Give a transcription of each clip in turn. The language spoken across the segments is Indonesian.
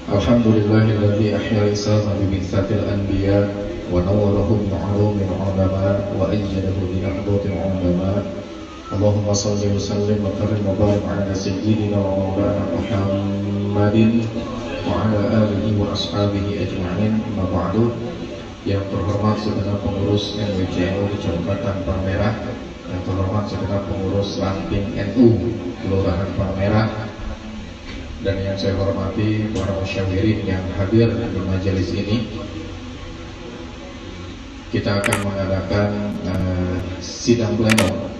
Alhamdulillahilladzi ahya Isa bi mitsatil anbiya wa nawwarahu bi ulumil ulama wa ayyadahu bi aqdatil ulama. Allahumma shalli wa sallim wa karim wa barik ala sayyidina wa maulana Muhammadin wa ala alihi wa ashabihi ajma'in. Amma ba'du. Yang terhormat segenap pengurus NWCNU Kecamatan Palmerah, yang terhormat segenap pengurus Ranting NU Kelurahan Palmerah, dan yang saya hormati para musyawirin yang hadir di majelis ini. Kita akan mengadakan sidang pleno.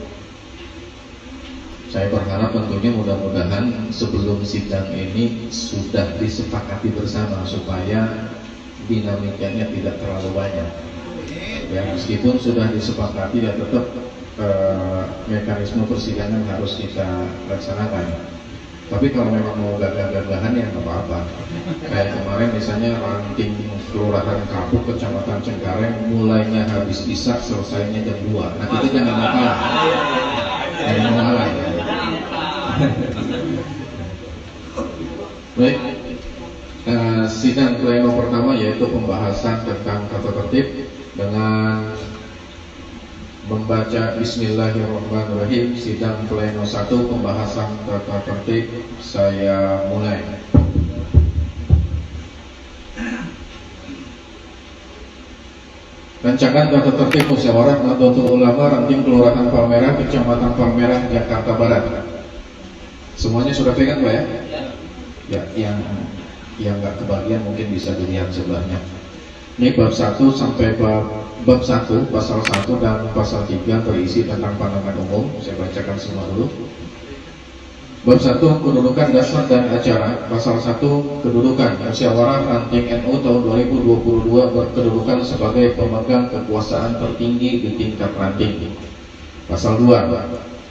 Saya berharap tentunya mudah-mudahan sebelum sidang ini sudah disepakati bersama supaya dinamikanya tidak terlalu banyak. Ya, meskipun sudah disepakati ya tetap mekanisme persidangan harus kita laksanakan. Tapi kalau memang mau gagah-gagahan ya nggak apa-apa. Kayak kemarin misalnya Ranting Kelurahan Kapuk Kecamatan Cengkareng mulainya habis Isya selesainya jam 2. Nah itu jangan nakal. Jangan nakal. Baik. Sidang pleno pertama yaitu pembahasan tentang tata tertib dengan membaca Bismillahirrahmanirrahim. Sidang pleno 1 pembahasan tata tertib saya mulai. Rancangan tata tertib musyawarah Nahdlatul Ulama Ranting Kelurahan Palmerah Kecamatan Palmerah Jakarta Barat. Semuanya sudah pegang Pak ya? Ya, yang nggak kebagian mungkin bisa dilihat sebelahnya. Ini bab 1 sampai bab 1, pasal 1 dan pasal 3 berisi tentang pandangan umum. Saya bacakan semua dulu. Bab 1 kedudukan dasar dan acara. Pasal 1 kedudukan. Musyawarah Ranting NU tahun 2022 berkedudukan sebagai pemegang kekuasaan tertinggi di tingkat ranting. Pasal 2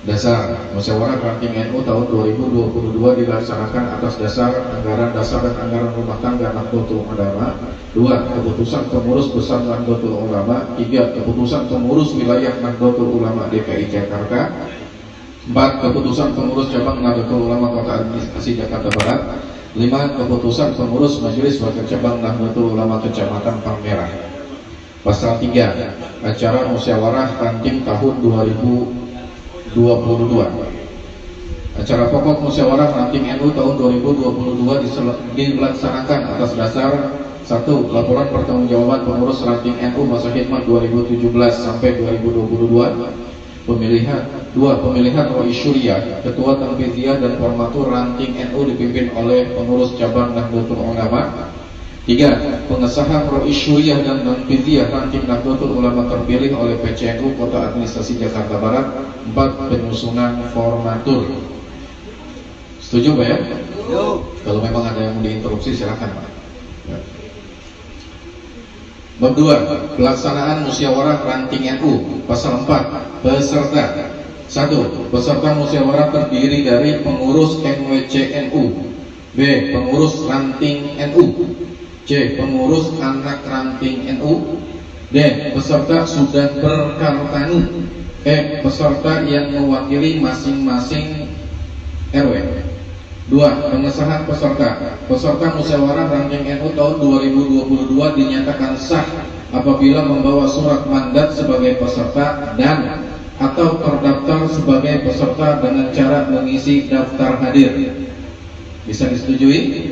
dasar. Musyawarah Ranting NU tahun 2022 dilaksanakan atas dasar anggaran dasar dan anggaran rumah tangga Nahdlatul Ulama. 2. Keputusan pengurus besar Nahdlatul Ulama. 3. Keputusan pengurus wilayah Nahdlatul Ulama DKI Jakarta. 4. Keputusan pengurus cabang Nahdlatul Ulama Kota Administrasi Jakarta Barat. 5. Keputusan pengurus Majelis Wakil Cabang Nahdlatul Ulama Kecamatan Palmerah. Pasal 3. Acara musyawarah Ranting tahun 2022. Acara pokok musyawarah Ranting NU tahun 2022 dilaksanakan atas dasar 1. Laporan pertanggungjawaban pengurus Ranting NU masa khidmat 2017 sampai 2022. Pemilihan 2. Pemilihan Rois Syuriah Ketua Tanfidiyah dan Formatur Ranting NU dipimpin oleh pengurus cabang Nahdlatul Ulama. 3. Pengesahan Rois Syuriah dan Tanfidiyah Ranting Nahdlatul Ulama terpilih oleh PCNU Kota Administrasi Jakarta Barat. 4. Penyusunan formatur. Setuju Pak ya? Kalau memang ada yang mau diinterupsi silakan Pak. Bab 2. Pelaksanaan musyawarah Ranting NU. Pasal 4. Peserta. 1. Peserta musyawarah terdiri dari pengurus NWCNU. B. Pengurus Ranting NU. C. Pengurus anak Ranting NU. D. Peserta sudah berkartanu. E. Peserta yang mewakili masing-masing RW. 2. Pengesahan peserta. Peserta musyawarah Ranting NU tahun 2022 dinyatakan sah apabila membawa surat mandat sebagai peserta dan atau terdaftar sebagai peserta dengan cara mengisi daftar hadir. Bisa disetujui?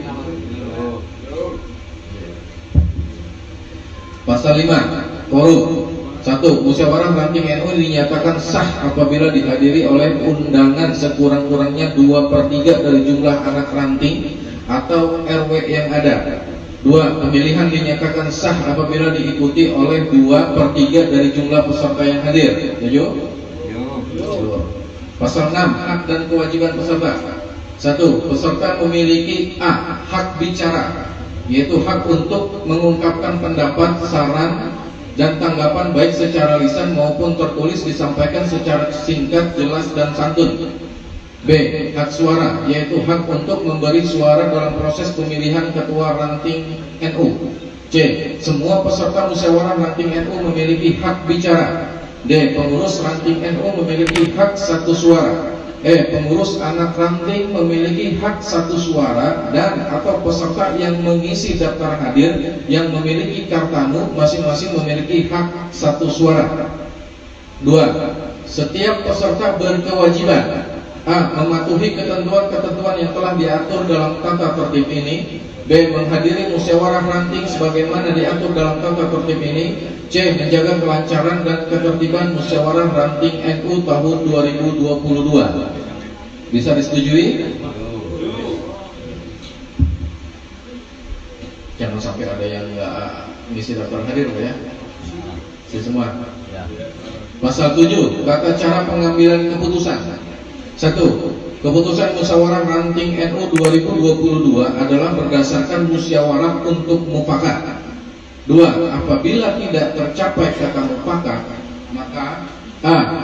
Pasal 5. Quorum. 1. Musyawarah Ranting NU dinyatakan sah apabila dihadiri oleh undangan sekurang-kurangnya 2/3 dari jumlah anak ranting atau RW yang ada. 2. Pemilihan dinyatakan sah apabila diikuti oleh 2/3 dari jumlah peserta yang hadir. Setuju? Pasal 6. Hak dan kewajiban peserta. 1. Peserta memiliki A. Hak bicara, yaitu hak untuk mengungkapkan pendapat, saran, dan tanggapan baik secara lisan maupun tertulis disampaikan secara singkat, jelas, dan santun. B. Hak suara, yaitu hak untuk memberi suara dalam proses pemilihan ketua Ranting NU. C. Semua peserta musyawarah Ranting NU memiliki hak bicara. D. Pengurus Ranting NU memiliki hak satu suara. Pengurus anak ranting memiliki hak satu suara dan atau peserta yang mengisi daftar hadir yang memiliki kartamu masing-masing memiliki hak satu suara. 2. Setiap peserta berkewajiban mematuhi ketentuan-ketentuan yang telah diatur dalam tata tertib ini. B. Menghadiri musyawarah ranting sebagaimana diatur dalam tata tertib ini. C. Menjaga kelancaran dan ketertiban musyawarah ranting NU tahun 2022. Bisa disetujui? Jangan sampai ada yang nggak ngisi daftar hadir ya. Semua. Pasal 7, tata cara pengambilan keputusan. 1. Keputusan musyawarah ranting NU 2022 adalah berdasarkan musyawarah untuk mufakat. 2. Apabila tidak tercapai kata mufakat, maka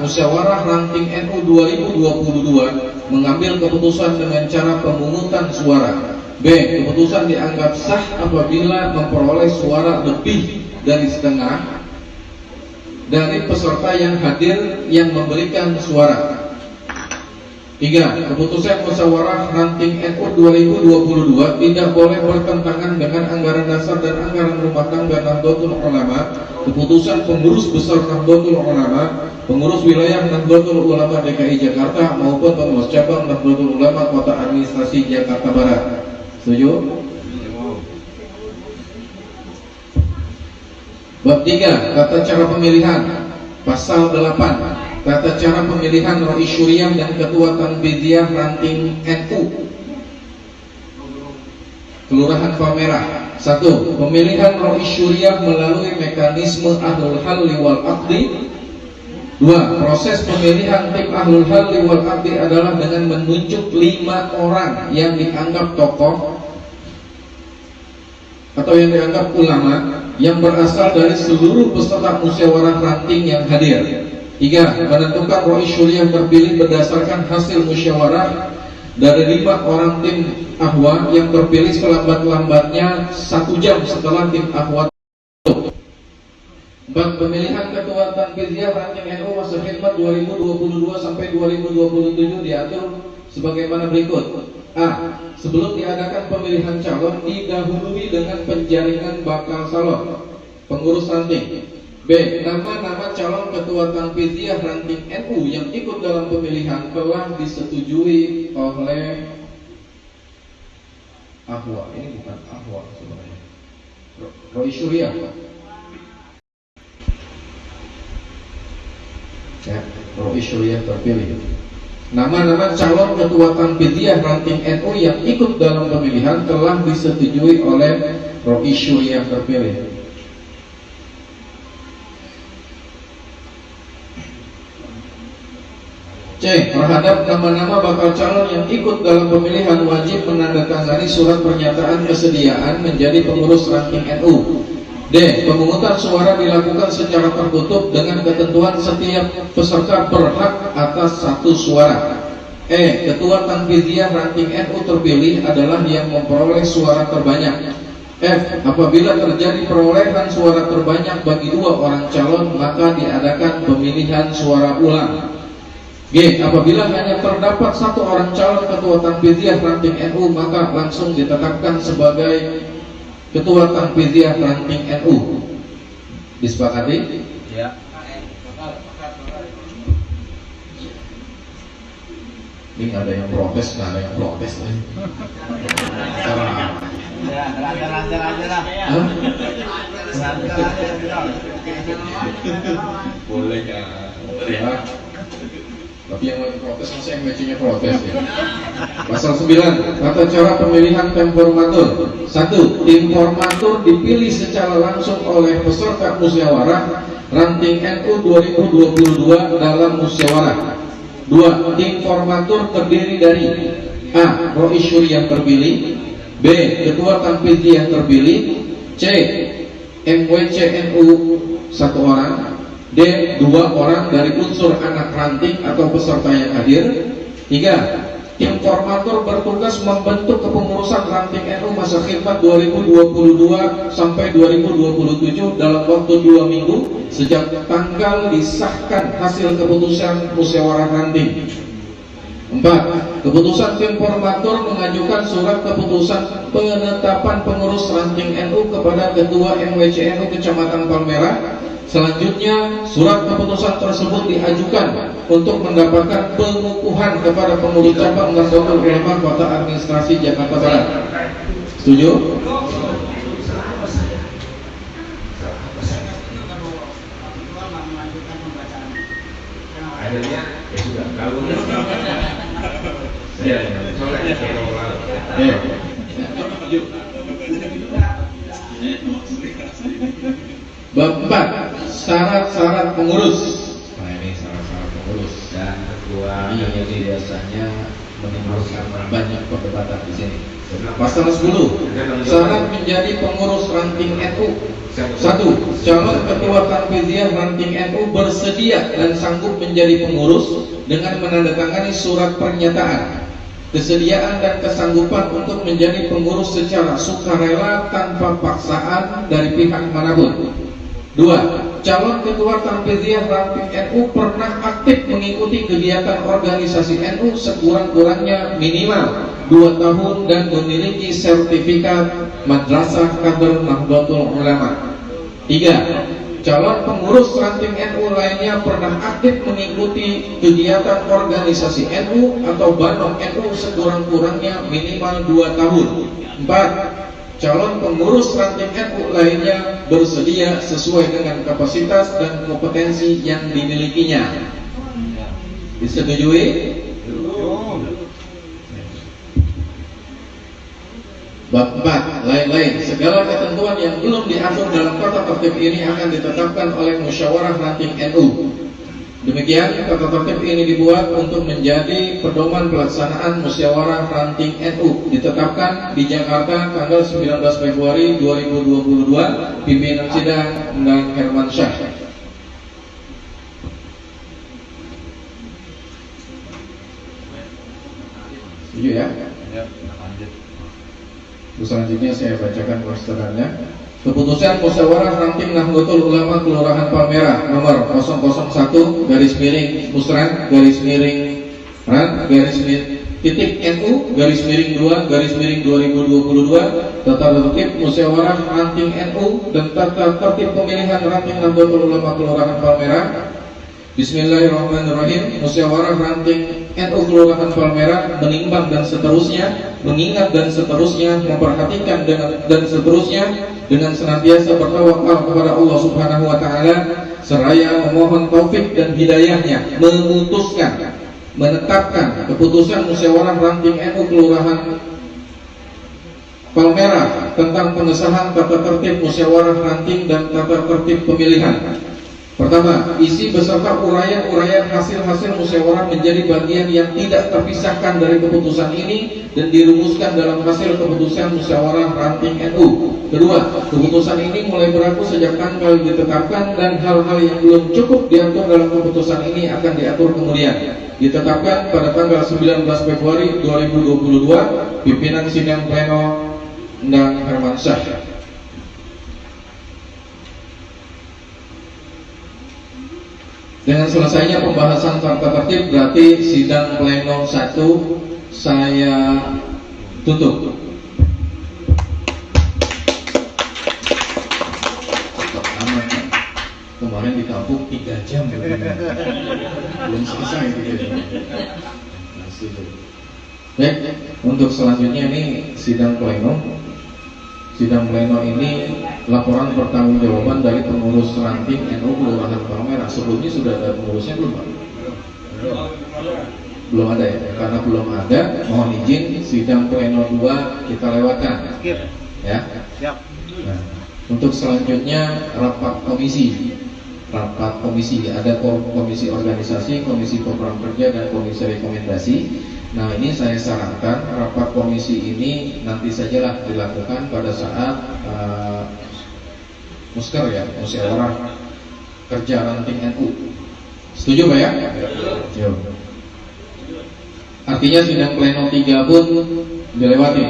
musyawarah ranting NU 2022 mengambil keputusan dengan cara pemungutan suara. B. Keputusan dianggap sah apabila memperoleh suara lebih dari setengah dari peserta yang hadir yang memberikan suara. 3. Keputusan musyawarah ranting NU 2022 tidak boleh bertentangan dengan anggaran dasar dan anggaran rumah tangga Nahdlatul Ulama, keputusan pengurus besar Nahdlatul Ulama, pengurus wilayah Nahdlatul Ulama DKI Jakarta maupun pengurus cabang Nahdlatul Ulama Kota Administrasi Jakarta Barat. Setuju? Bab 3, tata cara pemilihan. Pasal 8, tata cara pemilihan Rois Syuriah dan Ketua Tanfidiyah Ranting NU Kelurahan Palmerah. 1. Pemilihan Rois Syuriah melalui mekanisme Ahlul Halli wal Aqdi. 2. Proses pemilihan tim Ahlul Halli wal Aqdi adalah dengan menunjuk 5 orang yang dianggap tokoh atau yang dianggap ulama yang berasal dari seluruh peserta musyawarah ranting yang hadir. 3. Menentukan Rois Syuriah terpilih berdasarkan hasil musyawarah dari 5 orang tim ahwa yang terpilih selambat-lambatnya 1 jam setelah tim ahwa tutup. 4. Pemilihan Ketua Tanfidiyah Ranting NU masa khidmat 2022 sampai 2027 diatur sebagaimana berikut. A. Sebelum diadakan pemilihan calon didahului dengan penjaringan bakal calon pengurus ranting. B. Nama-nama calon Ketua Tanfidiyah Ranting NU yang ikut dalam pemilihan telah disetujui oleh ahwa. Ini bukan ahwa sebenarnya, Rois Syuriah ya, Rois Syuriah terpilih. Nama-nama calon Ketua Tanfidiyah Ranting NU yang ikut dalam pemilihan telah disetujui oleh Rois Syuriah terpilih. C. Terhadap nama-nama bakal calon yang ikut dalam pemilihan wajib menandatangani surat pernyataan kesediaan menjadi pengurus ranting NU. D. Pemungutan suara dilakukan secara tertutup dengan ketentuan setiap peserta berhak atas 1 suara. E. Ketua Tanfidiyah Ranting NU terpilih adalah yang memperoleh suara terbanyak. F. Apabila terjadi perolehan suara terbanyak bagi 2 orang calon, maka diadakan pemilihan suara ulang. G. Apabila hanya terdapat 1 orang calon Ketua Tanfidiyah Ranting NU, maka langsung ditetapkan sebagai Ketua Tanfidiyah Ranting NU. Disepakati? Ya. Ini ada yang protes, nggak ada yang protes. Lancar aja lah. Boleh kan? Ya. Tapi yang lagi protes masa yang matchingnya protes ya. Pasal 9, tata cara pemilihan temformatur. 1. Tim formatur dipilih secara langsung oleh peserta musyawarah ranting NU 2022 dalam musyawarah. 2. Tim formatur terdiri dari A. Rois Syuriah terpilih. B. Ketua Tanfidiyah terpilih. C. MWC NU 1 orang. D. 2 orang dari unsur anak ranting atau peserta yang hadir. 3. Tim formatur bertugas membentuk kepengurusan ranting NU masa khidmat 2022 sampai 2027 dalam waktu 2 minggu sejak tanggal disahkan hasil keputusan musyawarah ranting. 4. Keputusan tim formatur mengajukan surat keputusan penetapan pengurus ranting NU kepada Ketua MWC NU Kecamatan Palmerah. Selanjutnya, surat keputusan tersebut diajukan untuk mendapatkan pengukuhan kepada pengurus cabang Nahdlatul Ulama Kota Administrasi Jakarta Barat. Setuju? Akhirnya ya sudah, kalau saya soalnya Bab 4, syarat-syarat pengurus. Nah, ini syarat-syarat pengurus dan ketua ini biasanya menimbulkan banyak perdebatan di sini. Pasal 10, syarat menjadi pengurus ranting NU. 1. Calon ketua Tanfidiyah ranting NU bersedia dan sanggup menjadi pengurus dengan menandatangani surat pernyataan kesediaan dan kesanggupan untuk menjadi pengurus secara sukarela tanpa paksaan dari pihak manapun. 2. Calon ketua Tanfidiyah ranting NU pernah aktif mengikuti kegiatan organisasi NU sekurang-kurangnya minimal 2 tahun dan memiliki sertifikat Madrasah Kader Nahdlatul Ulama. 3. Calon pengurus ranting NU lainnya pernah aktif mengikuti kegiatan organisasi NU atau Banom NU sekurang-kurangnya minimal 2 tahun. 4. Calon pengurus ranting NU lainnya bersedia sesuai dengan kapasitas dan kompetensi yang dimilikinya. Disetujui? Bab 4, lain-lain. Segala ketentuan yang belum diatur dalam tata tertib ini akan ditetapkan oleh musyawarah ranting NU. Demikian, tata tertib ini dibuat untuk menjadi pedoman pelaksanaan musyawarah ranting NU. Ditetapkan di Jakarta tanggal 19 Februari 2022, pimpinan sidang dan Herman Syah. Setuju ya? Ya, lanjut. Selanjutnya saya bacakan prosedurnya. Keputusan musyawarah ranting Nahdlatul Ulama Kelurahan Palmerah nomor 001 garis miring musran garis miring ran garis miring titik NU garis miring 2 garis miring 2022 tata tertib musyawarah ranting NU dan tata tertib pemilihan ranting Nahdlatul Ulama Kelurahan Palmerah. Bismillahirrahmanirrahim. Musyawarah ranting NU Kelurahan Palmerah menimbang dan seterusnya, mengingat dan seterusnya, memperhatikan dan seterusnya dengan senantiasa bertawakal kepada Allah Subhanahu wa taala seraya memohon taufik dan hidayahnya, memutuskan, menetapkan keputusan musyawarah ranting NU Kelurahan Palmerah tentang pengesahan tata tertib musyawarah ranting dan tata tertib pemilihan. Pertama, isi beserta uraian-uraian hasil-hasil musyawarah menjadi bagian yang tidak terpisahkan dari keputusan ini dan dirumuskan dalam hasil keputusan musyawarah ranting NU. Kedua, keputusan ini mulai berlaku sejak tanggal ditetapkan dan hal-hal yang belum cukup diatur dalam keputusan ini akan diatur kemudian. Ditetapkan pada tanggal 19 Februari 2022, pimpinan sidang pleno dan Herman Syah. Dengan selesainya pembahasan tata tertib, berarti sidang pleno 1 saya tutup. Kemarin di kampung 3 jam belum selesai 3 jam. Baik, untuk selanjutnya ini sidang pleno. Sidang pleno ini laporan pertanggungjawaban dari pengurus ranting NU Kelurahan Palmerah. Sebelumnya sudah ada pengurusnya belum Pak? Belum ada ya? Karena belum ada, mohon izin sidang pleno 2 kita lewatkan. Ya. Nah, untuk selanjutnya rapat komisi. Rapat komisi, ada komisi organisasi, komisi program kerja, dan komisi rekomendasi. Nah, ini saya sarankan rapat komisi ini nanti sajalah dilakukan pada saat musker ya, musyawarah kerja ranting NU. Setuju Pak ya? Ya. Artinya sidang pleno 3 pun dilewati.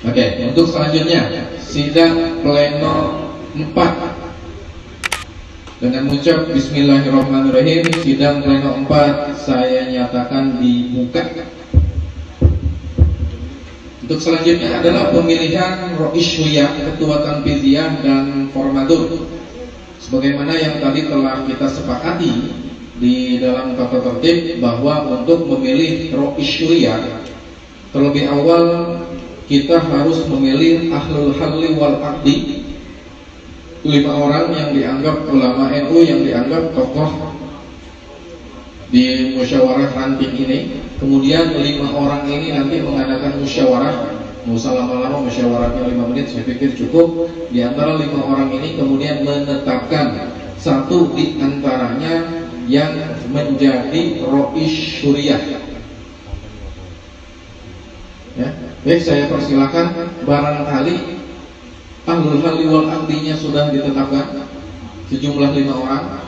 Oke, untuk selanjutnya sidang pleno 4. Dengan mengucap Bismillahirrahmanirrahim, sidang pleno 4 saya nyatakan dibuka. Untuk selanjutnya adalah pemilihan Rois Syuriah, Ketua Tanfiziyah dan Formatur. Sebagaimana yang tadi telah kita sepakati di dalam tata tertib bahwa untuk memilih Rois Syuriah, terlebih awal kita harus memilih Ahlul Halli wal Aqdi, 5 orang yang dianggap ulama NU, yang dianggap tokoh di musyawarah ranting ini. Kemudian 5 orang ini nanti mengadakan musyawarah, nggak usah lama-lama, musyawarahnya 5 menit saya pikir cukup. Di antara 5 orang ini kemudian menetapkan satu di antaranya yang menjadi Rois Syuriah. Ya, baik, saya persilakan. Barangkali Ahlul Halli wal Aqdinya sudah ditetapkan sejumlah 5 orang.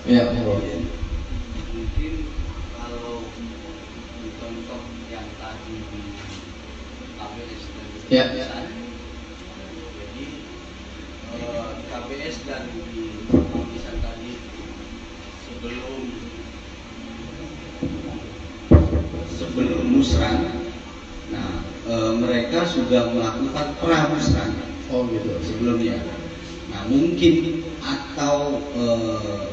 Ya, mungkin kalau contoh yang tadi di KBS dan di ya. Jadi KBS dan di pemilihan tadi sebelum musran, nah mereka sudah melakukan pramusran. Oh gitu. Sebelumnya. Nah mungkin atau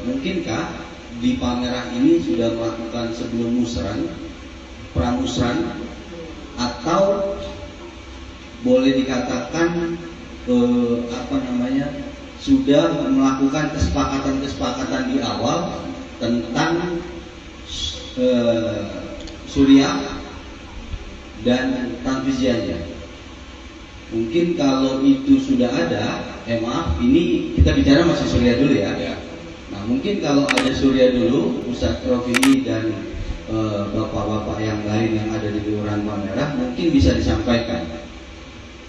mungkinkah di Palmerah ini sudah melakukan sebelum musran, pramusran, atau boleh dikatakan sudah melakukan kesepakatan di awal tentang Suriah dan Tanfiziyahnya. Mungkin kalau itu sudah ada, maaf, ini kita bicara masih Suriah dulu ya. Nah mungkin kalau ada Suriah dulu, Ustadz Rofini dan bapak-bapak yang lain yang ada di Kelurahan Palmerah mungkin bisa disampaikan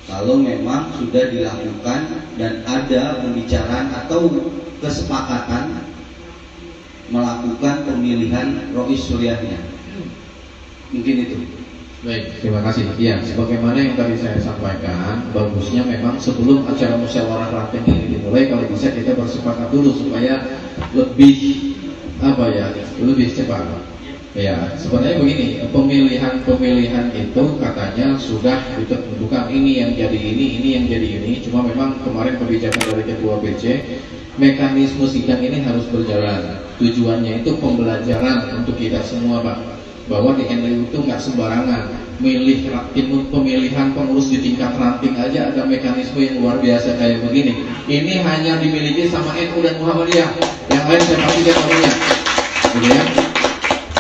kalau memang sudah dilakukan dan ada pembicaraan atau kesepakatan melakukan pemilihan Rois Syuriahnya. Mungkin itu. Baik, terima kasih. Ya, sebagaimana yang tadi saya sampaikan, bagusnya memang sebelum acara musyawarah ranting ini dimulai, kalau bisa kita bersepakat dulu supaya lebih lebih cepat. Ya, sebenarnya begini, pemilihan itu katanya sudah ditentukan, ini yang jadi ini yang jadi ini. Cuma memang kemarin kebijakan dari Ketua BC, mekanisme sidang ini harus berjalan. Tujuannya itu pembelajaran untuk kita semua, Pak, bahwa di NU itu nggak sembarangan pemilihan pengurus di tingkat ranting aja ada mekanisme yang luar biasa kayak begini. Ini hanya dimiliki sama NU dan Muhammadiyah, yang lain saya pasti tidak punya, gitu ya.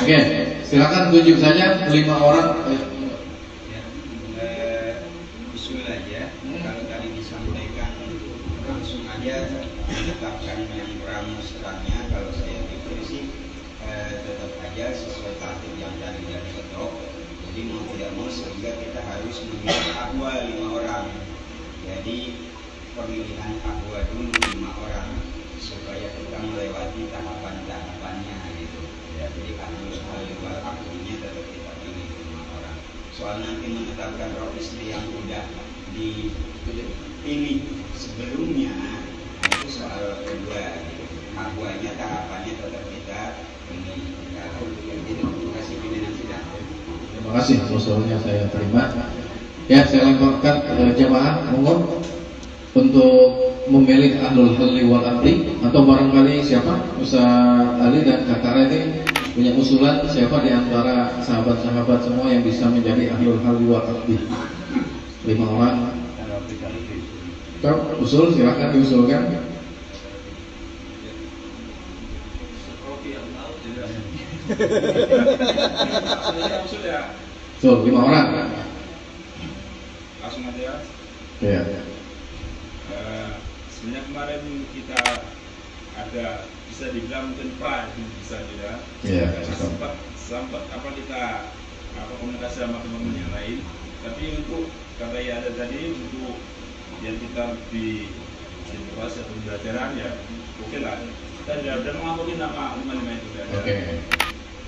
Oke, silakan tunjuk saja 5 orang. Bismillah ya. Kalau tadi disampaikan langsung aja menetapkan yang pramusranya, kalau saya pikir sih tetap aja sesuai target yang dari ketok. Jadi mau tidak mau sehingga kita harus memilih ahwa 5 orang. Jadi pemilihan ahwa dulu 5 orang supaya kita melewati tahapan-tahapannya gitu. Ya, jadi harus hal aktinya tetap kita pilih 5 orang. Soal nanti menetapkan rois yang udah dipilih sebelumnya, itu soal kedua. Ahwanya tahapannya tetap kita pilih. Terima kasih pimpinan sidang. Terima kasih, usulnya saya terima. Ya, saya lemparkan jamaah monggo untuk memilih Ahlul Halli wal Aqdi, atau barangkali siapa Ustaz Ali dan Kakak Reni punya usulan siapa di antara sahabat-sahabat semua yang bisa menjadi Ahlul Halli wal Aqdi. 5 orang. Kau usul, silakan diusulkan. So, 5 orang. Langsung aja. Ya. Sebenarnya kemarin kita ada bisa dibilang mungkin bisa juga. Iya. Sempat kita komunikasi sama teman-teman yang lain. Tapi untuk kata ya ada tadi untuk yang kita di proses pembelajaran ya, oke lah. Kita sudah mengambil nama 5 itu sudah ada. Oke.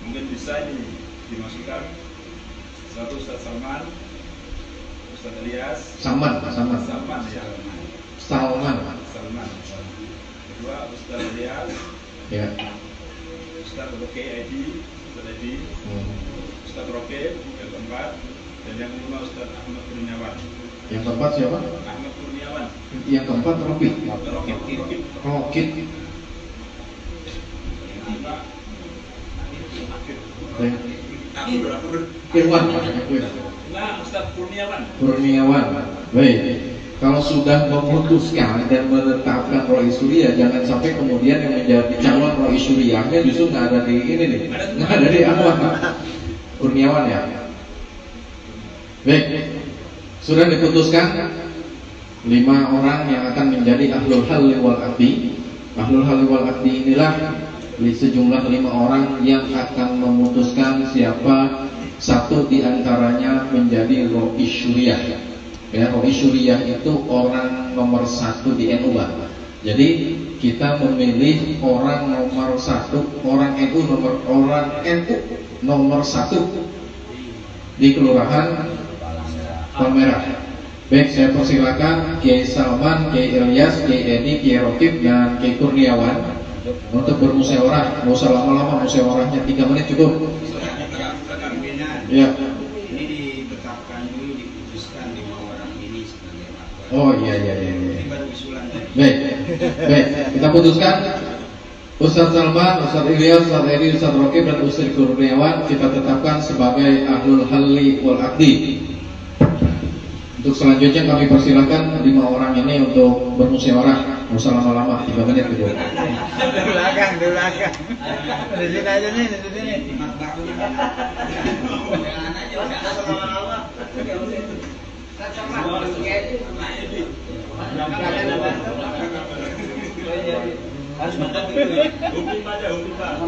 Mungkin bisa ini dimasukkan satu Ustaz Salman, Ustaz Elias, Salman ya. Salman. kedua Ustaz Liat, Ya. Ustaz Roke Edi, Ustaz Roke yang keempat, dan yang kelima Ustaz Ahmad Kurniawan. Yang keempat siapa? Ahmad Kurniawan. Yang keempat Robi. Roke. Rokit. Irwan. Nah, Ustaz Kurniawan. Baik. Kalau sudah memutuskan dan menetapkan Rois Surya, jangan sampai kemudian yang menjadi calon Rois Suryanya justru nggak ada di ini nih, nggak ada di Ahmad Kurniawan ya. Baik, sudah diputuskan 5 orang yang akan menjadi ahlul halli wal aqdi. Ahlul halli wal aqdi inilah sejumlah 5 orang yang akan memutuskan siapa satu di antaranya menjadi Rois Surya. Ya, Rois Surya itu orang nomor 1 di NU, Pak. Jadi kita memilih orang nomor 1, orang NU nomor 1 di Kelurahan Palmerah. Baik, saya persilakan Kiai Salman, Kiai Ilyas, Kiai Edi, Kiai Rokib, dan Kiai Kurniawan untuk bermusyawarah. Nggak usah lama-lama, musyawarahnya 3 menit cukup. Ya. Ini ditetapkan dulu, diputuskan 5 orang ini sebagai makhluk. Oh iya. Ini baru usulan tadi. Baik, kita putuskan Ustaz Salman, Ustaz Ilyas, Ustaz Edi, Ustaz Rokib, dan Ustaz Kurniawan kita tetapkan sebagai ahlul halli wal aqdi. Untuk selanjutnya kami persilakan 5 orang ini untuk bermusyawarah. Nggak usah lama-lama, 3 menit gitu. Belakang. Di sini aja nih, di sini. Jangan aja, nggak usah lama-lama. Harus mantap gitu ya. Hukum aja, hukum Pak.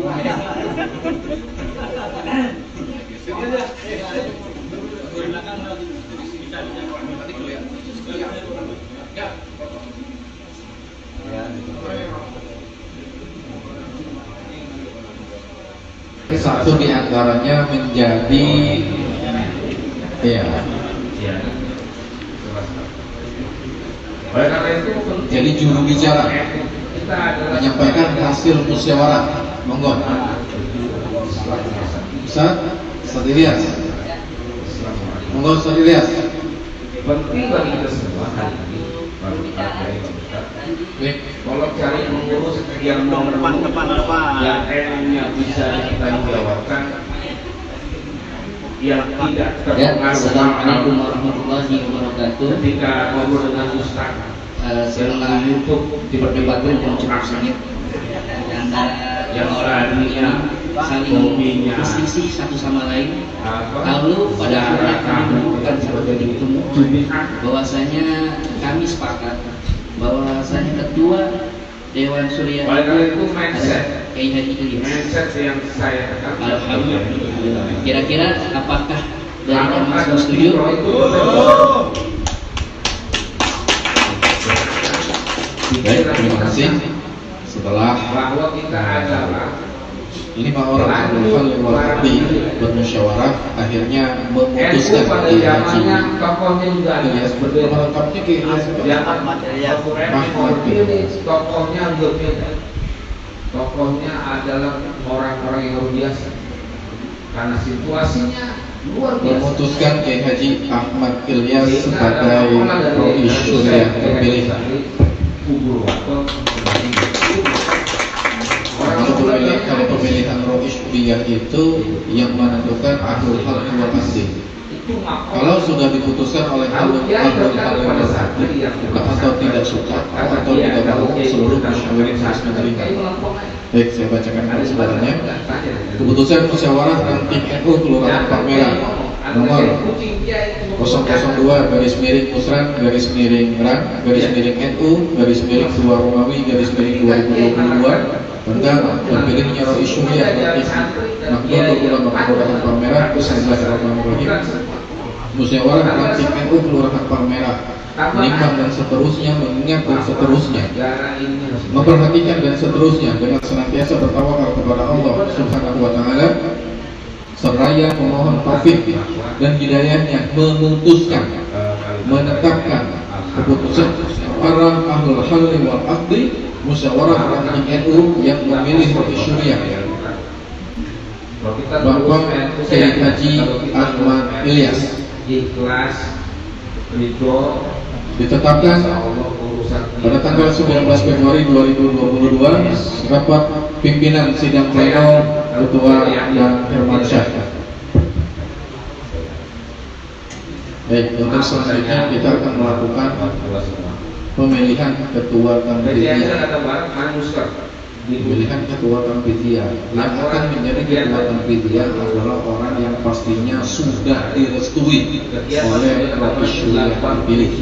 Satu di antaranya menjadi Oleh karena itu jadi juru bicara kita adalah menyampaikan hasil musyawarah. Monggo. Ustaz Ilyas. Monggo Ustaz Ilyas. penting bagi kita semua hari ini baru dari Ustaz. Baik. Kalau cari pengurus yang mau Depan. yang ilmunya bisa ditanggungjawabkan, yang tidak Ya, terpengaruh Assalamualaikum warahmatullahi wabarakatuh. ketika ngobrol dengan Ustaz Setelah YouTube diperdebatkan yang cukup sengit antara yang orang tadinya yang saling hobinya berselisih satu sama lain, apa, lalu pada akhirnya kami kamu menemukan sebagai bertemu bahwasanya kami sepakat bahwasanya ketua Dewan Surya oleh karena itu mindset Kiai Haji Ilyas. mindset yang saya katakan Alhamdulillah. Kira-kira apakah dari Mas setuju? Baik, terima kasih. Setelah bahwa kita adalah 5 orang ahlul halli wal aqdi bermusyawarah, akhirnya NU memutuskan pada Kiai zamannya Haji tokohnya juga ada Ilyas. berbeda. Nama lengkapnya Kiai Ilyas. Zaman ini tokohnya berbeda. Tokohnya adalah orang-orang yang luar biasa karena situasinya luar biasa. Memutuskan Kiai Haji Ahmad Ilyas sebagai Rois Surya terpilih. Kalau pemilihan Rois Surya itu yang menentukan ahlul halli wal aqdi. Kalau sudah diputuskan oleh ahlul halli wal aqdi, atau tidak suka atau tidak mau, seluruh musyawarah harus menerima. Baik, saya bacakan kesimpulannya. Keputusan musyawarah ranting NU Kelurahan Palmerah nomor 002 garis miring Musran garis miring Rang garis miring NU garis miring 2 Romawi garis miring 2022 tentang terpilihnya Rois Surya Latif Nahdlatul Ulama Kelurahan Palmerah. Bismillahirrahmanirrahim. Musyawarah ranting NU Kelurahan Palmerah menimbang dan seterusnya, mengingat dan seterusnya, memperhatikan dan seterusnya, dengan senantiasa bertawakal kepada Allah Subhanahu wa Ta'ala, seraya memohon taufik dan hidayahnya, memutuskan, menetapkan keputusan para ahlul halli wal aqdi musyawarah ranting NU yang memilih Rois Syuriah Kalau kita Bapak terus Kiai Haji Ahmad Ilyas ikhlas, ridho, ditetapkan Allah urusan pada tanggal 19 Februari 2022 rapat pimpinan sidang pleno Ketua dan Firmansyah. Baik, untuk selanjutnya kita akan melakukan pemilihan ketua Tanfidiyah. Pemilihan ketua Tanfidiyah yang akan menjadi ketua Tanfidiyah adalah orang yang pastinya sudah direstui oleh Rois Syuriah terpilih.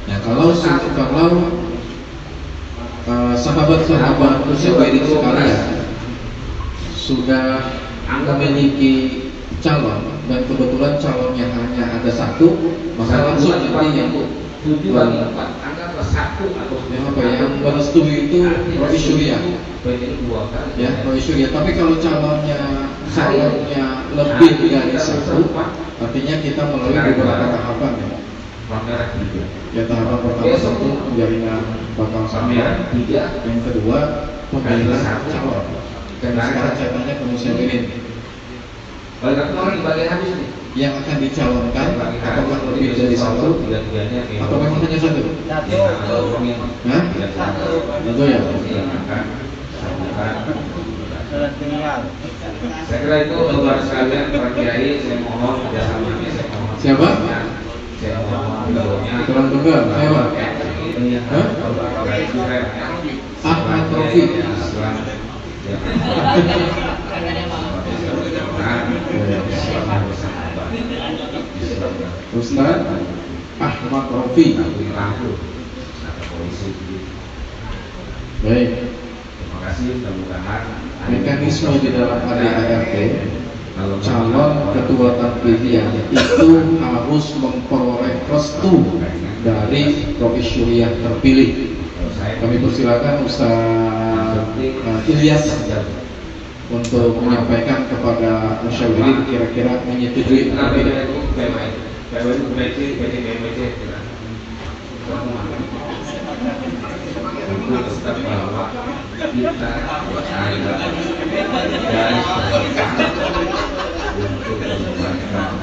Nah, kalau sahabat-sahabat musyawarah sekalian sudah memiliki calon dan kebetulan calonnya hanya ada satu, maka langsung nanti yang merestui itu Rois Syuriah, ya Rois Syuriah. Tapi kalau calonnya lebih dari satu, artinya kita melalui beberapa tahapan ya. Ya, tahapan pertama tentu penjaringan bakal calon, yang kedua pemilihan calon. Dan sekarang saya tanya ke musyawirin, yang akan dicalonkan apakah lebih dari satu atau memang hanya satu? Hah? Itu ya. Saya kira itu luar sekalian Pak Kiai, saya mohon kerjasamanya, saya mohon. Siapa? Saya mohon doanya. Tulang tunggal. Siapa? Hah? Ahmad Rofi. Ustaz Ahmad Rofi. Baik. Terima kasih. Mudah-mudahan Mekanisme di dalam ADART, calon ketua Tanfidiyah itu harus memperoleh restu dari Rois Syuriah terpilih. Kami persilakan Ustaz Ilyas untuk menyampaikan kepada musyawirin kira-kira menyetujui atau tidak. Tetap bahwa kita percaya dan untuk mengembangkan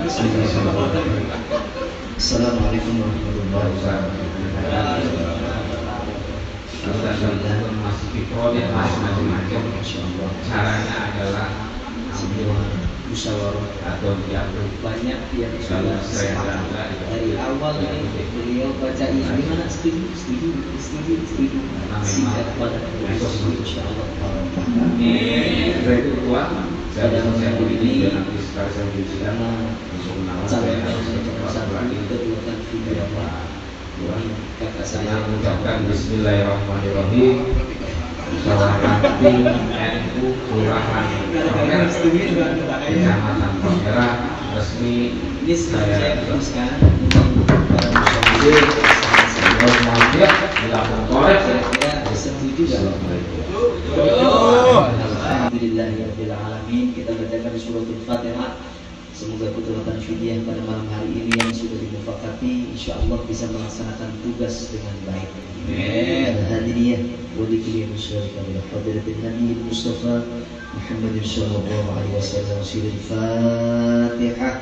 Assalamualaikum warahmatullahi wabarakatuh. kita masih diproses macam-macam. Caranya adalah Semua musyawarah atau diatur banyak yang sudah sepakat dari awal beliau baca ini gimana setuju sehingga pada insyaallah itu kuat. Saya ini dan nanti sekali saya berbicara untuk menambah lagi ketua Tanfidiyah kakak saya saya mengucapkan Bismillahirrahmanirrahim. Ranting NU Kelurahan Kecamatan Palmerah resmi ini saya teruskan saya setuju. Alhamdulillahirabbil alamin. Kita bacakan suratul Fatihah. Semoga ketua Tanfidiyah pada malam hari ini yang sudah dimufakati insyaallah bisa melaksanakan tugas dengan baik. Al-Hadiyah wa likulli musyrika bil hadratin Nabi Mustafa Muhammad sallallahu alaihi wasallam. Suratul Fatihah.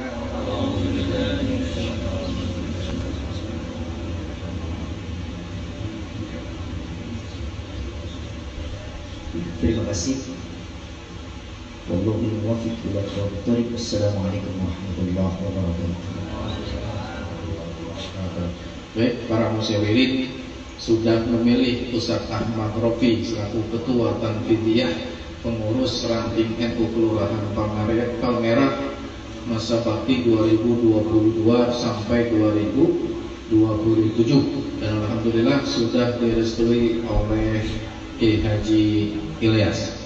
Terima kasih. Wallahul muwaffiq ila aqwamit thoriq. Wassalamualaikum warahmatullahi wabarakatuh. Baik, para musyawirin sudah memilih Ustaz Ahmad Rofi selaku ketua Tanfidiyah pengurus ranting NU Kelurahan Palmerah masa bakti 2022 sampai 2027, dan alhamdulillah sudah direstui oleh Kiai Haji Ilyas.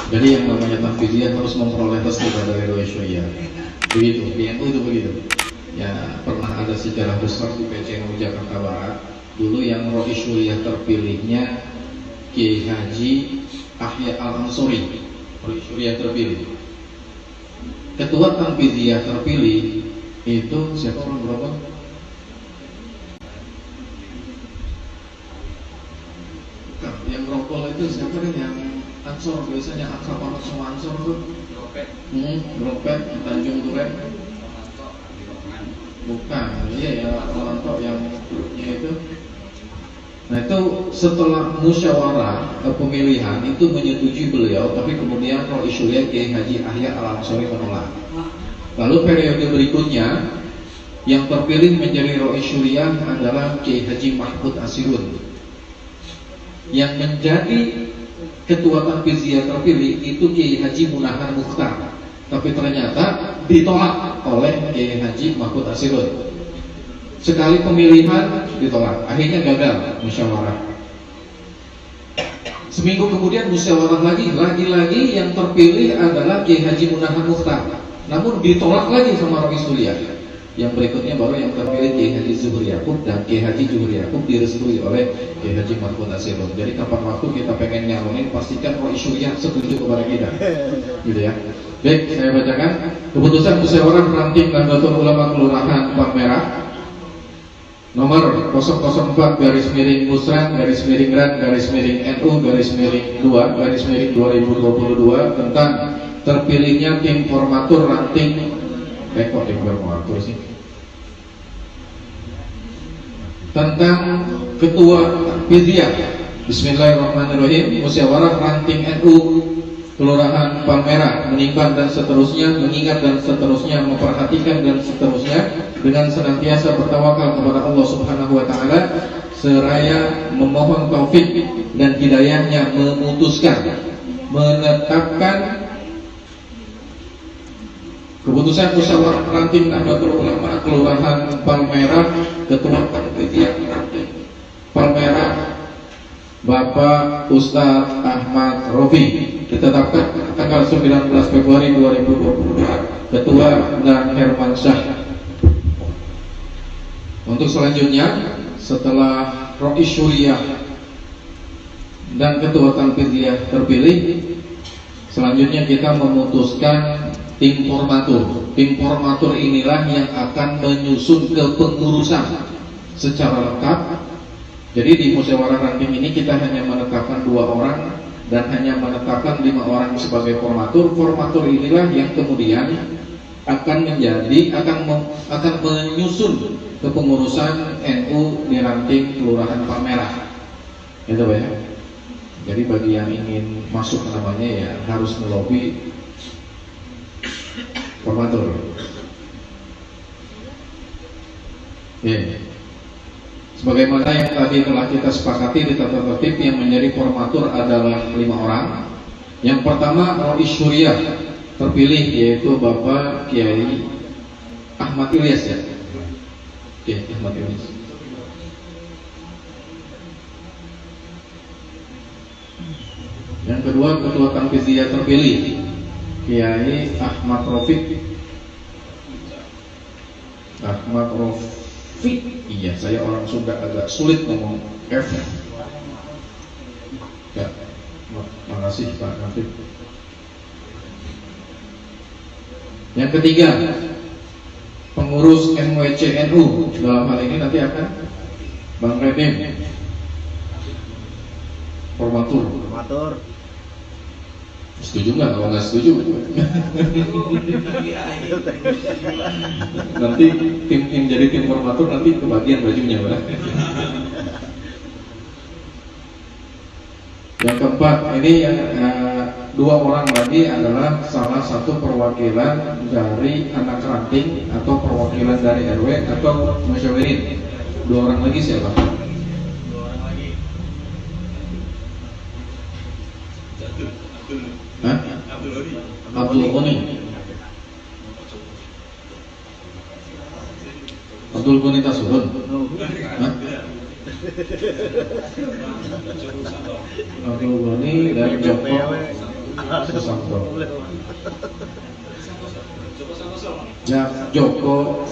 Jadi yang namanya Tanfidiyah harus memperoleh restu dari Rois Syuriah. Begitu, di NU itu begitu. Ya, pernah ada sejarah besar di PCNU Jakarta Barat. Dulu yang Rois Syuriah terpilihnya Kiai Haji Ahya Al-Ansori, Rois Syuriah terpilih. Ketua Tanfidiyah terpilih itu siapa, orang berapa? Ansor, biasanya akrab semua Ansor tuh. Dropet, Tanjung Duren. Bukan, iya ya, Romanto yang itu. Nah itu setelah musyawarah pemilihan itu menyetujui beliau, tapi kemudian Rois Syuriah Kiai Haji Ahya Al-Ansori menolak. Lalu periode berikutnya yang terpilih menjadi Rois Syuriah adalah Kiai Haji Mahmud Asirun. Yang menjadi ketua Tanfiziyah terpilih itu Kiai Haji Munahar Mukhtar, tapi ternyata ditolak oleh Kiai Haji Mahmud Asirun. Sekali pemilihan ditolak, akhirnya gagal musyawarah. Seminggu kemudian musyawarah lagi yang terpilih adalah Kiai Haji Munahar Mukhtar, namun ditolak lagi sama Rois Syuriah. Yang berikutnya baru yang terpilih Kiai Haji Zuhur Yakub, dan Kiai Haji Zuhur Yakub direstui oleh Kiai Haji Mahmud Asirun. Jadi kapan waktu kita pengen nyalonin, pastikan Rois Syuriah setuju kepada kita, gitu ya. Baik, saya bacakan keputusan musyawarah ranting Nahdlatul Ulama Kelurahan Palmerah nomor 004-RAN-NU-2-2022 tentang terpilihnya tim formatur ranting tim formatur sih tentang ketua Tanfiziyah. Bismillahirrahmanirrahim. Musyawarah ranting NU Kelurahan Palmerah menimbang dan seterusnya, mengingat dan seterusnya, memperhatikan dan seterusnya, dengan senantiasa bertawakal kepada Allah Subhanahu wa taala seraya memohon taufik dan hidayahnya, memutuskan menetapkan keputusan musyawarah ranting Nahdlatul Ulama Kelurahan Palmerah, ketua Tanfiziyah Palmerah Bapak Ustaz Ahmad Rofi, ditetapkan tanggal 19 Februari 2022 Ketua dan Herman Syah. Untuk selanjutnya, setelah Rois Syuriah dan Ketua Tanfiziyah terpilih, selanjutnya kita memutuskan tim formatur. Tim formatur inilah yang akan menyusun kepengurusan secara lengkap. Jadi di musyawarah ranting ini kita hanya menetapkan 2 orang dan hanya menetapkan 5 orang sebagai formatur. Formatur inilah yang kemudian akan menyusun kepengurusan NU di ranting Kelurahan Palmerah. Itu ya. Jadi bagi yang ingin masuk namanya ya harus melobi formatur. Ya. Sebagaimana yang tadi telah kita sepakati di tata tertib, yang menjadi formatur adalah 5 orang. Yang pertama Rois Syuriah terpilih, yaitu Bapak Kiai Ahmad Ilyas ya. Oke, Ahmad Ilyas. Yang kedua Ketua Tanfiziyah terpilih Kiai Ahmad Rafiq. Ahmad Rafiq. Iya, saya orang Sunda agak sulit ngomong F. Ya, makasih Pak Rafiq. Yang ketiga, pengurus MWCNU, dalam hal ini nanti akan Bang Redim, formatur. Setuju nggak? Kalau nggak setuju, nanti tim jadi tim formatur nanti kebagian bajunya, Pak. Yang keempat, ini yang 2 orang lagi adalah salah satu perwakilan dari anak ranting atau perwakilan dari RW atau musyawirin. 2 orang lagi siapa? 2 orang lagi. Hah? Abdul Ghani. Abdul Ghani Tasurun. Hah? Abdul Ghani dan Joko Susanto. Ya, Joko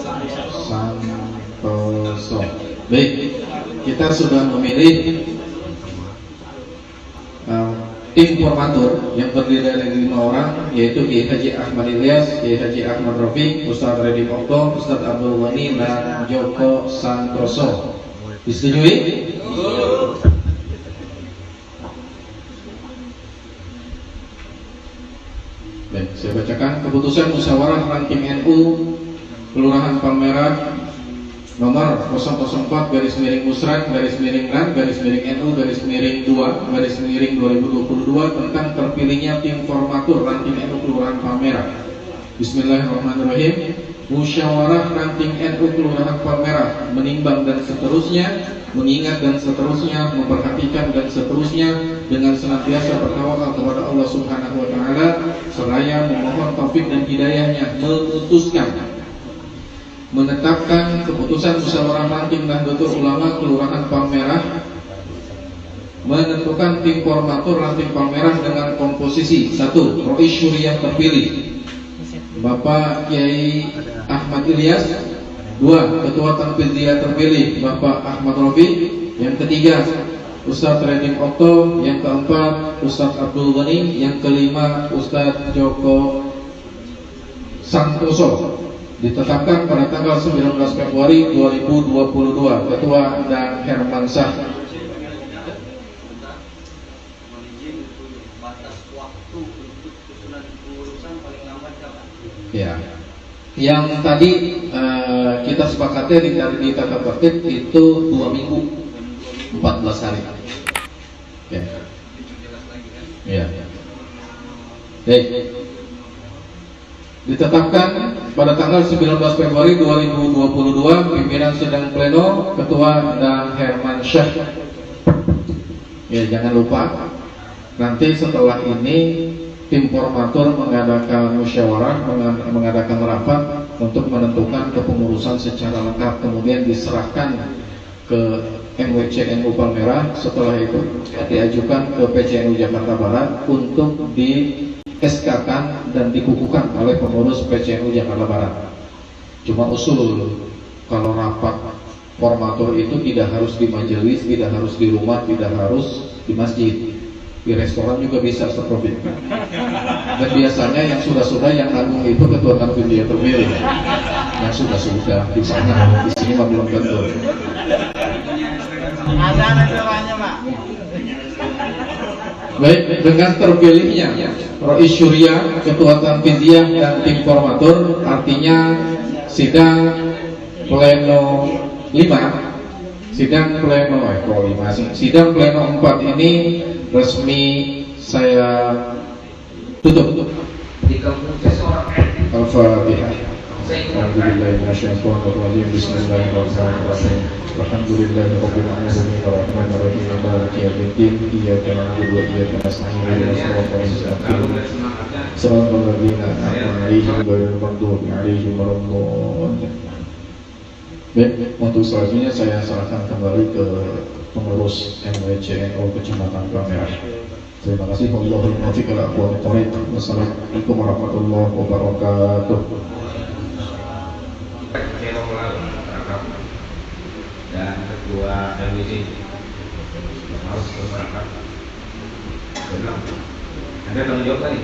Santoso. Baik, kita sudah memilih tim formatur yang terdiri dari 5 orang, yaitu Kiai Haji Ahmad Ilyas, Kiai Haji Ahmad Rafiq, Ustaz Redim Okto, Ustaz Abdul Ghani, dan Joko Santoso. Disetujui? Baik, saya bacakan keputusan musyawarah ranting NU Kelurahan Palmerah nomor 004-6-NU-2 tentang terpilihnya tim formatur ranting NU Kelurahan Palmerah. Bismillahirrahmanirrahim. Musyawarah ranting NU Kelurahan Palmerah menimbang dan seterusnya, mengingat dan seterusnya, memperhatikan dan seterusnya, dengan senantiasa bertawakal kepada Allah Subhanahu wa taala seraya memohon taufik dan hidayahnya, memutuskan menetapkan keputusan musyawarah ranting Nahdlatul Ulama Kelurahan Palmerah menentukan tim formatur ranting Palmerah dengan komposisi 1. Rois Syuriah terpilih Bapak Kiai Ahmad Ilyas. 2. Ketua Tanfidiyah terpilih Bapak Ahmad Rofi. Yang ketiga Ustadz Redim Okto. Yang keempat Ustadz Abdul Ghani. Yang kelima Ustadz Joko Santoso. Ditetapkan pada tanggal 19 Februari 2022. Ketua dan Hermansyah. Ya, yang tadi kita sepakatnya di tata tertib itu 2 minggu 14 hari. Ya. Ya. Baik. Ditetapkan pada tanggal 19 Februari 2022 pimpinan sidang pleno, ketua dan Hermansyah. Ya, jangan lupa nanti setelah ini tim formatur mengadakan musyawarah, mengadakan rapat untuk menentukan kepengurusan secara lengkap, kemudian diserahkan ke MWC NU Palmerah. Setelah itu diajukan ke PCNU Jakarta Barat untuk di SK-kan dan dikukuhkan oleh pengurus PCNU Jakarta Barat. Cuma usul kalau rapat formatur itu tidak harus di majelis, tidak harus di rumah, tidak harus di masjid, di restoran juga bisa seperti itu. Dan biasanya yang sudah yang agung itu ketua Tanfidiyah terpilih, yang sudah di sana, di sini mah belum tentu. Ada restorannya, Pak. Baik, dengan terpilihnya Rois Syuriah, ketua Tanfidiyah dan tim formatur, artinya sidang pleno 5, sidang pleno 4 ini resmi saya tutup. Al-Fatihah. Bismillahirrahmanirrahim. Alhamdulillahirabbil alamin arrahmanirrahim maliki yaumiddin iyyaka na'budu wa iyyaka nasta'in ihdinas siratal mustaqim siratal ladzina an'amta 'alaihim ghairil maghdubi 'alaihim waladdallin. Baik, untuk selanjutnya saya serahkan kembali ke pengurus MWC NU Kecamatan Palmerah. Terima kasih. Wassalamualaikum warahmatullahi wabarakatuh. Dan ketua MWC harus berangkat. Anda tanggung jawab tadi.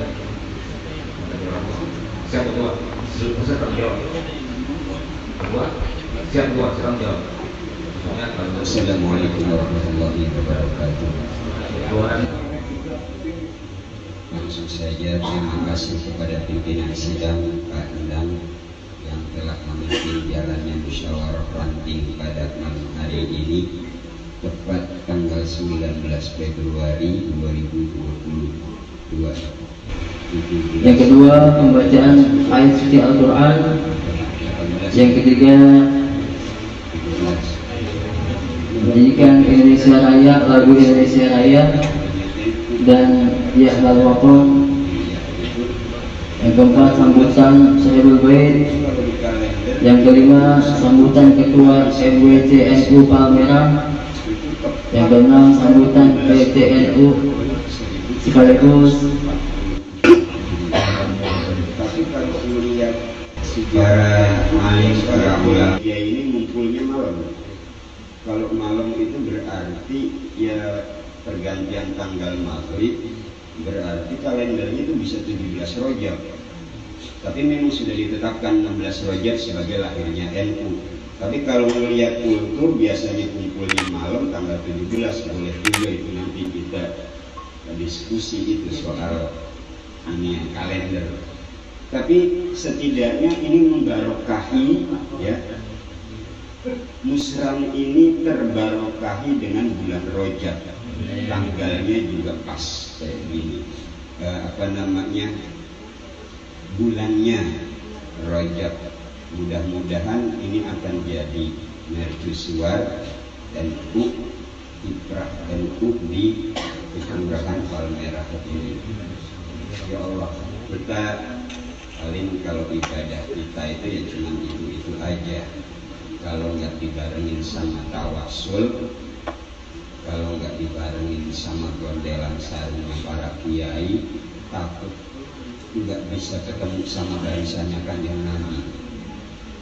Siap ketua. Saya tanggung jawab. Ketua. Siap ketua. Saya tanggung jawab. Assalamualaikum warahmatullahi wabarakatuh. Langsung saja terima kasih kepada pimpinan sidang Pak Endang yang telah memimpin jalannya musyawarah ranting pada malam hari ini tepat tanggal 19 Februari 2022. Yang kedua, pembacaan ayat suci Al-Quran. Yang ketiga, menyanyikan Indonesia Raya, lagu Indonesia Raya dan Ya Ahlal Waqaf. Yang keempat, sambutan Sahibul Bait. Yang kelima, sambutan Ketua MWC NU Palmerah. Yang keenam, sambutan PTNU sekaligus. Tapi kalau melihat sejarah maling para ulama ya ini ngumpulnya malam. Kalau malam itu berarti ya pergantian tanggal maghrib, berarti kalendernya itu bisa 17 Rajab. Tapi memang sudah ditetapkan 16 Rajab sebagai lahirnya NU. Tapi kalau melihat kultur biasanya kumpulnya malam tanggal 17, boleh juga itu nanti kita diskusi itu soal ini. kalender. Tapi setidaknya ini membarokahi, ya. Musram ini terbarokahi dengan bulan Rajab. Tanggalnya juga pas kayak gini. Bulannya Rajab. Mudah-mudahan ini akan jadi mercusuar dan ibrah dan di Kelurahan Palmerah ini. Ya Allah, kita paling kalau ibadah kita itu ya cuma itu aja. Kalau nggak dibarengin sama tawasul, kalau nggak dibarengin sama gondelan sarungnya para kiai, takut nggak bisa ketemu sama barisannya Kanjeng Nabi.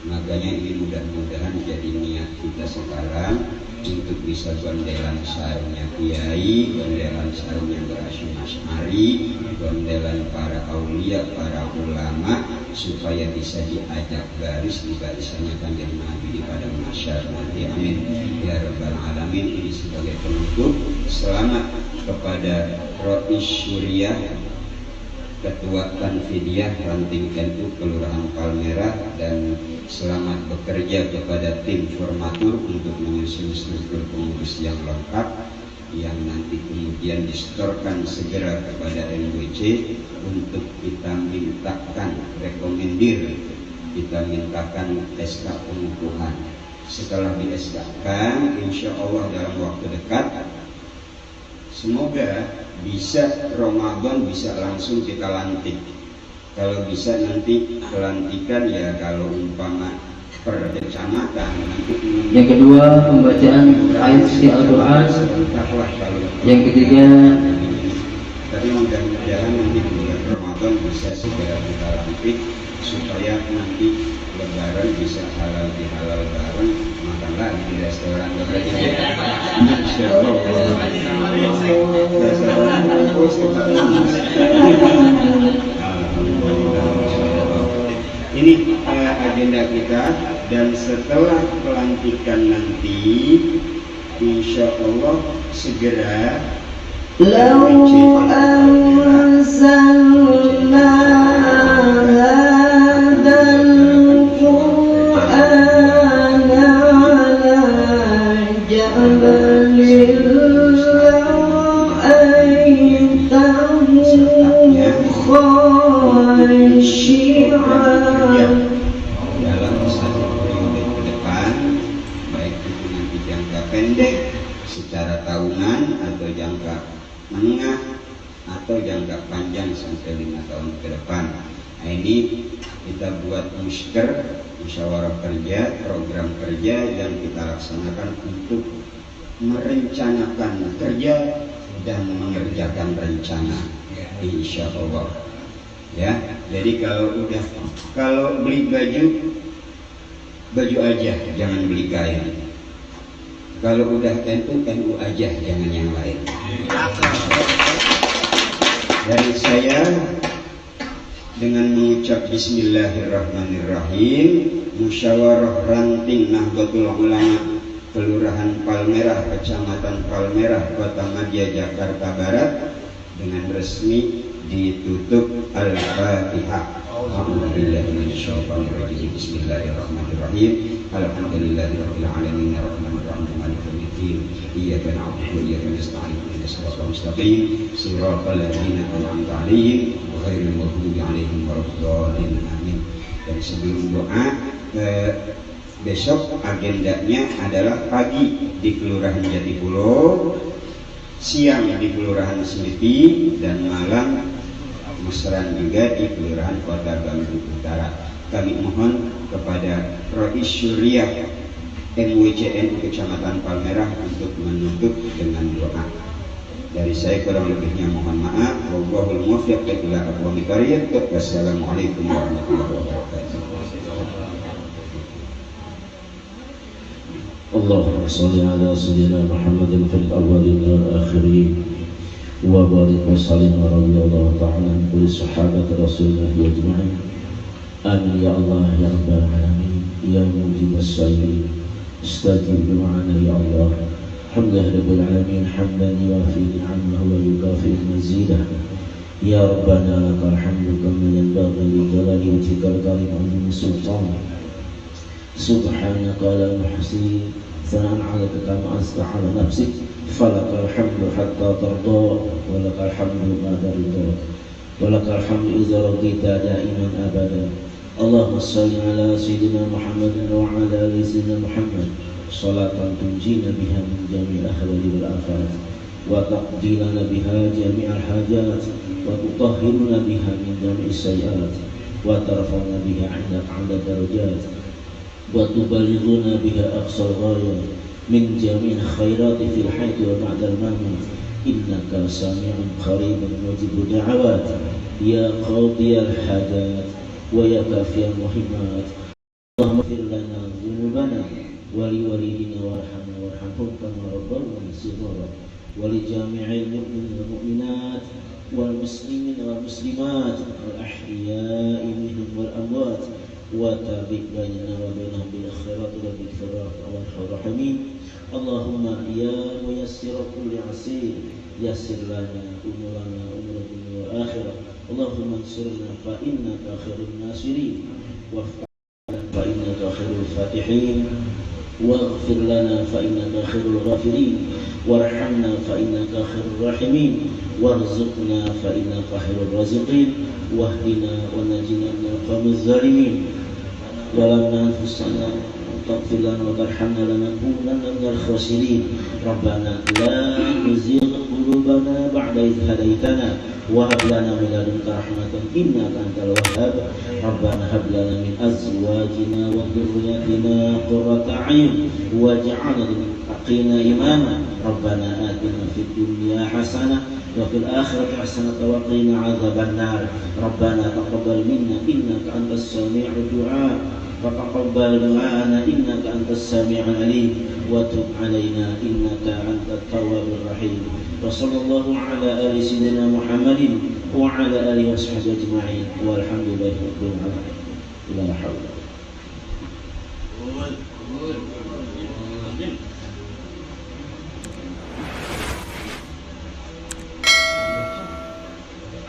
Makanya ini mudah-mudahan jadi niat kita sekarang untuk bisa gondelan sarungnya kiai, gondelan sarungnya Hashim Asy'ari, gondelan para aulia, para ulama, supaya bisa diajak garis di barisannya Kanjeng Nabi di padang mahsyar nanti. Amin ya rabbal alamin. Ini sebagai penutup, selamat kepada Rois Syuriah, Ketua Tanfidiyah Ranting NU Kelurahan Palmerah, dan selamat bekerja kepada tim formatur untuk menyusun struktur pengurus yang lengkap yang nanti kemudian disetorkan segera kepada MWC untuk kita mintakan rekomendir, kita mintakan SK pengukuhan. Setelah di SK-kan, insya Allah dalam waktu dekat, semoga bisa Ramadan bisa langsung kita lantik. Kalau bisa nanti pelantikan ya kalau umpama per kecamatan nanti. Yang kedua pembacaan ayat suci Al-Quran. Yang ketiga, tapi mudah-mudahan nanti bulan Ramadan bisa segera kita lantik supaya nanti Lebaran bisa halal bihalal bareng, makan lagi di restoran berarti. Ini agenda kita, dan setelah pelantikan nanti insya Allah segera لو أنزلنا هذا القرآن على جبل لرأيته خاشعا dalam satu periode ke depan, baik itu nanti jangka pendek secara tahunan atau jangka menengah atau jangka panjang sampai 5 tahun ke depan. Nah, ini kita buat musyawarah kerja, program kerja yang kita laksanakan untuk merencanakan kerja dan mengerjakan rencana, insya Allah. Ya, jadi kalau beli baju aja, jangan beli kain. Kalau udah NU aja, jangan yang lain. Dari saya dengan mengucap Bismillahirrahmanirrahim, musyawarah ranting Nahdlatul Ulama Kelurahan Palmerah, Kecamatan Palmerah, Kota Madia, Jakarta Barat dengan resmi ditutup. Al-Fatihah. Bismillahirrahmanirrahim. Alhamdulillahirabbil alamin arrahmanir rahim maliki yaumiddin. Iyyaka na'budu wa iyyaka nasta'in ihdinas siratal mustaqim siratal ladzina an'amta 'alaihim ghairil maghdubi 'alaihim waladdallin. Amin. Dan sebelum doa, besok agendanya adalah pagi di Kelurahan Jatipulo, siang di Kelurahan Smiti, dan malam mesran juga di Kelurahan Kota Bandung Utara. Kami mohon kepada Rois Syuriah MWCN Kecamatan Palmerah untuk menutup dengan doa. Dari saya kurang lebihnya mohon maaf. Wallahul muwaffiq ila aqwamit thoriq. Wassalamualaikum warahmatullahi wabarakatuh. اللهم صل على سيدنا محمد في الأولين والآخرين وبارك وسلم ورضي الله تعالى عن كل صحابة رسول الله أجمعين. آمين يا الله يا رب العالمين يا مجيب السائلين استجب دعانا يا الله. الحمد لله رب العالمين حمدا يوافي نعمه ويكافئ مزيده. يا ربنا لك الحمد بك الكريم من سلطان سبحانك لا نحصي ثناء عليك كما أثنى على نفسك فلك الحمد حتى ترضى ولك الحمد بعد رضاك ولك الحمد إذا رضيت دائما أبدا. اللهم صل على سيدنا محمد وعلى آل سيدنا محمد صلاة تنجينا بها من جميع الأهوال والآفات وتقضي لنا بها جميع الحاجات وتطهرنا بها من جميع السيئات وترفعنا بها عندك عند الدرجات وتبلغنا بها أقصى الغاية من جميع الخيرات في الحياة وبعد الممات إنك سميع قريب مجيب الدعوات يا قاضي الحاجات ويا كافي المهمات. اللهم اغفر لنا ذنوبنا ولوالدينا وارحمنا وارحمهم كما ربونا صغارا ولجميع المؤمنين والمؤمنات والمسلمين والمسلمات الأحياء منهم والأموات وتابع بيننا وبينهم بالخيرات وبالفراق والرحمين. اللهم يا ميسر كل عسير يسر لنا أمورنا أمور الدنيا والآخرة. اللهم انصرنا فإنك خير الناصرين فإنك خير الفاتحين واغفر لنا فإنك خير الغافرين وارحمنا فإنك خير الراحمين وارزقنا فإنك خير الرازقين واهدنا ونجنا من القوم الظالمين ظلمنا أنفسنا تغفر لنا وترحمنا لنكونن من الخاسرين. ربنا لا تزغ قلوبنا بعد إذ هديتنا وهب لنا من لدنك رحمة إنك أنت الوهاب. ربنا هب لنا من أزواجنا وذرياتنا قرة أعين واجعلنا للمتقين إماما. ربنا آتنا في الدنيا حسنة وفي الآخرة حسنة وقنا عذاب النار. ربنا تقبل منا إنك أنت السميع الدعاء وتقبل دعاءنا إنك أنت السميع العليم وتب علينا إنك أنت التواب الرحيم. وصلى الله على آل سيدنا محمد وعلى آله وصحبه أجمعين والحمد لله رب العالمين. لا حول.